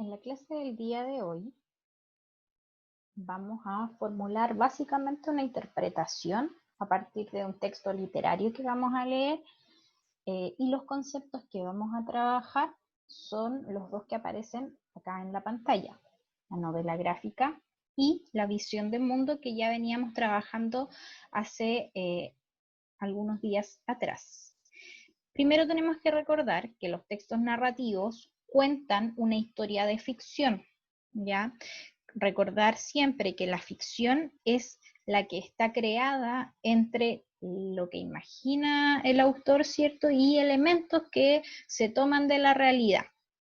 En la clase del día de hoy vamos a formular básicamente una interpretación a partir de un texto literario que vamos a leer y los conceptos que vamos a trabajar son los dos que aparecen acá en la pantalla, la novela gráfica y la visión de mundo que ya veníamos trabajando hace algunos días atrás. Primero tenemos que recordar que los textos narrativos cuentan una historia de ficción, ¿ya? Recordar siempre que la ficción es la que está creada entre lo que imagina el autor, ¿cierto? Y elementos que se toman de la realidad.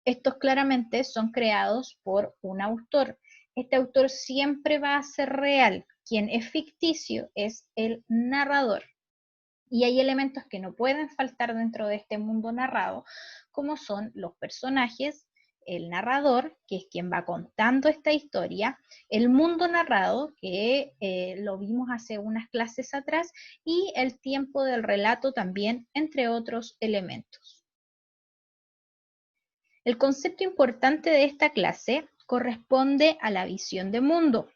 Estos claramente son creados por un autor. Este autor siempre va a ser real. Quien es ficticio es el narrador. Y hay elementos que no pueden faltar dentro de este mundo narrado, como son los personajes, el narrador, que es quien va contando esta historia, el mundo narrado, que lo vimos hace unas clases atrás, y el tiempo del relato también, entre otros elementos. El concepto importante de esta clase corresponde a la visión de mundo.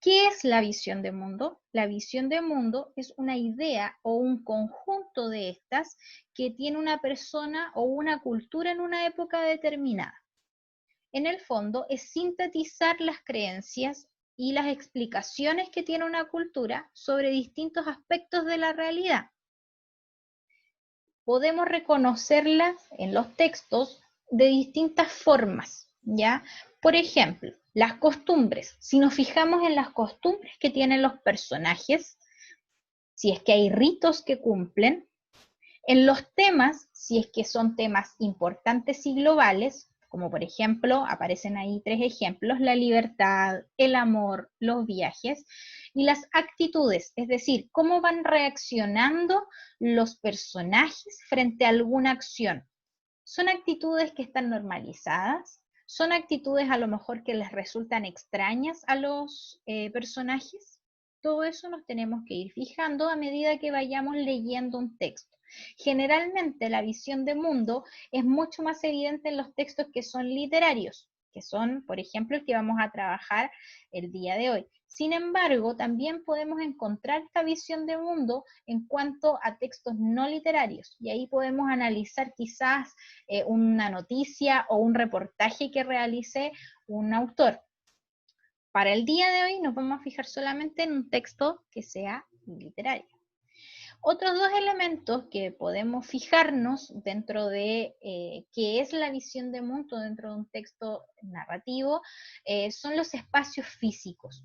¿Qué es la visión de mundo? La visión de mundo es una idea o un conjunto de estas que tiene una persona o una cultura en una época determinada. En el fondo es sintetizar las creencias y las explicaciones que tiene una cultura sobre distintos aspectos de la realidad. Podemos reconocerlas en los textos de distintas formas, ¿ya? Por ejemplo, las costumbres. Si nos fijamos en las costumbres que tienen los personajes, si es que hay ritos que cumplen, en los temas, si es que son temas importantes y globales, como por ejemplo, aparecen ahí 3 ejemplos, la libertad, el amor, los viajes, y las actitudes, es decir, cómo van reaccionando los personajes frente a alguna acción. ¿Son actitudes que están normalizadas? ¿Son actitudes a lo mejor que les resultan extrañas a los personajes? Todo eso nos tenemos que ir fijando a medida que vayamos leyendo un texto. Generalmente la visión de mundo es mucho más evidente en los textos que son literarios, que son, por ejemplo, el que vamos a trabajar el día de hoy. Sin embargo, también podemos encontrar esta visión de mundo en cuanto a textos no literarios, y ahí podemos analizar quizás una noticia o un reportaje que realice un autor. Para el día de hoy nos vamos a fijar solamente en un texto que sea literario. Otros dos elementos que podemos fijarnos dentro de qué es la visión de mundo dentro de un texto narrativo son los espacios físicos.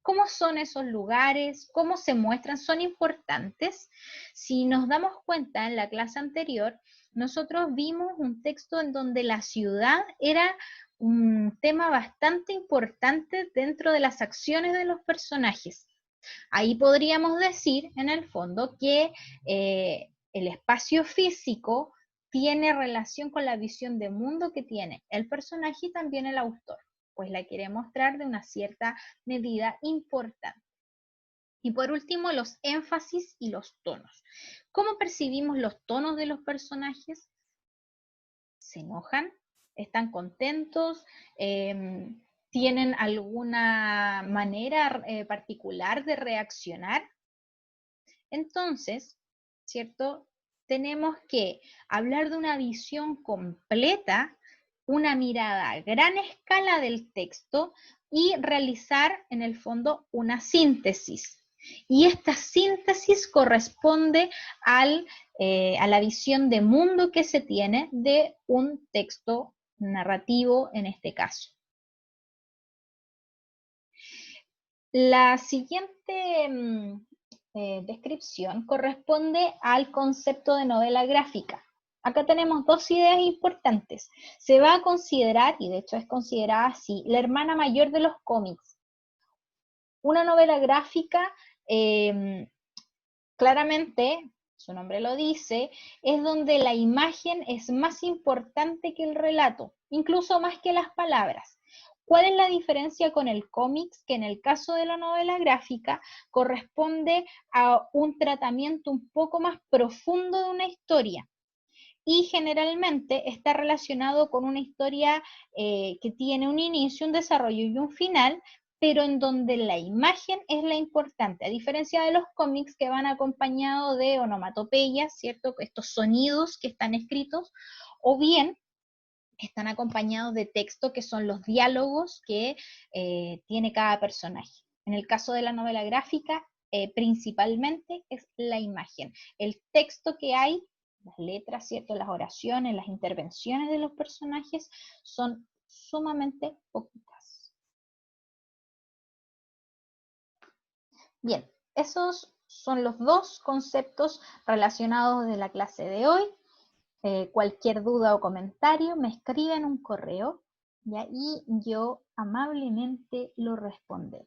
¿Cómo son esos lugares? ¿Cómo se muestran? ¿Son importantes? Si nos damos cuenta en la clase anterior, nosotros vimos un texto en donde la ciudad era un tema bastante importante dentro de las acciones de los personajes. Ahí podríamos decir, en el fondo, que el espacio físico tiene relación con la visión de mundo que tiene el personaje y también el autor, pues la quiere mostrar de una cierta medida importante. Y por último, los énfasis y los tonos. ¿Cómo percibimos los tonos de los personajes? ¿Se enojan? ¿Están contentos? ¿Tienen alguna manera particular de reaccionar? Entonces, ¿cierto? Tenemos que hablar de una visión completa, una mirada a gran escala del texto y realizar en el fondo una síntesis. Y esta síntesis corresponde a la visión de mundo que se tiene de un texto narrativo en este caso. La siguiente descripción corresponde al concepto de novela gráfica. Acá tenemos dos ideas importantes. Se va a considerar, y de hecho es considerada así, la hermana mayor de los cómics. Una novela gráfica, claramente, su nombre lo dice, es donde la imagen es más importante que el relato, incluso más que las palabras. ¿Cuál es la diferencia con el cómics? Que en el caso de la novela gráfica corresponde a un tratamiento un poco más profundo de una historia. y generalmente está relacionado con una historia que tiene un inicio, un desarrollo y un final, pero en donde la imagen es la importante, a diferencia de los cómics que van acompañados de onomatopeyas, ¿cierto? Estos sonidos que están escritos, o bien están acompañados de texto que son los diálogos que tiene cada personaje. En el caso de la novela gráfica, principalmente es la imagen. El texto que hay, las letras, ¿cierto? Las oraciones, las intervenciones de los personajes son sumamente poquitas. Bien, esos son los dos conceptos relacionados de la clase de hoy. Cualquier duda o comentario me escriben un correo, ¿ya? Y yo amablemente lo responderé.